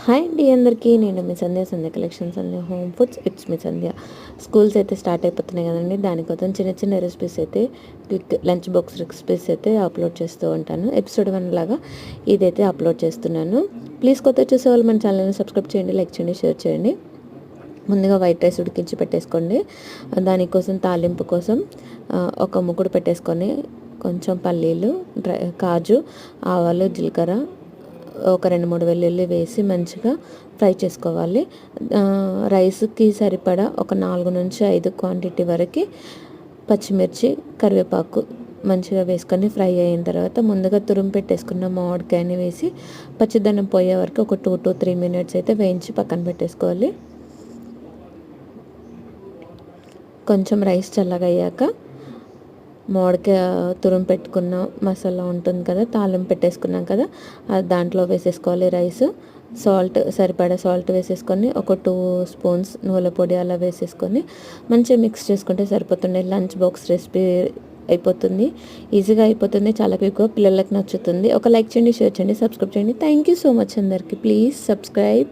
Hi అండి అందరికీ. నేను మీ Sandhya collections Sandhya home foods. It's me Sandhya. Schools అయితే స్టార్ట్ అయిపోతున్నాయి కదండి, దానికోసం చిన్న చిన్న రెసిపీస్ అయితే, క్విక్ లంచ్ బాక్స్ రెసిపీస్ అయితే అప్లోడ్ చేస్తూ ఉంటాను. ఎపిసోడ్ 1 లాగా ఇదైతే అప్లోడ్ చేస్తున్నాను. ప్లీజ్ కొత్త చూసేవాళ్ళు మన ఛానల్ని సబ్స్క్రైబ్ చేయండి, లైక్ చేయండి, షేర్ చేయండి. ముందుగా వైట్ రైస్ ఉడికించి పెట్టేసుకోండి. దానికోసం తాలింపు కోసం ఒక ముగ్గుడు పెట్టేసుకొని కొంచెం పల్లీలు, కాజు, ఆవాలు, జీలకర్ర, ఒక 2-3 వెల్లుల్లి వేసి మంచిగా ఫ్రై చేసుకోవాలి. రైస్కి సరిపడా ఒక 4-5 క్వాంటిటీ వరకు పచ్చిమిర్చి, కరివేపాకు మంచిగా వేసుకొని ఫ్రై అయిన తర్వాత ముందుగా తురుము పెట్టేసుకున్న మామిడికాయని వేసి పచ్చిదనం పోయే వరకు ఒక 2-3 మినిట్స్ అయితే వేయించి పక్కన పెట్టేసుకోవాలి. కొంచెం రైస్ చల్లగా అయ్యాక మామిడికాయ తురుము పెట్టుకున్న మసాలా ఉంటుంది కదా, తాలింపు పెట్టేసుకున్నాం కదా, అది దాంట్లో వేసేసుకోవాలి. రైస్, సాల్ట్ సరిపడా సాల్ట్ వేసేసుకొని ఒక 2 స్పూన్స్ నువ్వుల పొడి అలా వేసేసుకొని మంచిగా మిక్స్ చేసుకుంటే సరిపోతుంది. లంచ్ బాక్స్ రెసిపీ అయిపోతుంది. ఈజీగా అయిపోతుంది, చాలా క్విక్గా పిల్లలకు నచ్చుతుంది. ఒక లైక్ చేయండి, షేర్ చేయండి, సబ్స్క్రైబ్ చేయండి. థ్యాంక్ యూ సో మచ్ అందరికీ. Please subscribe.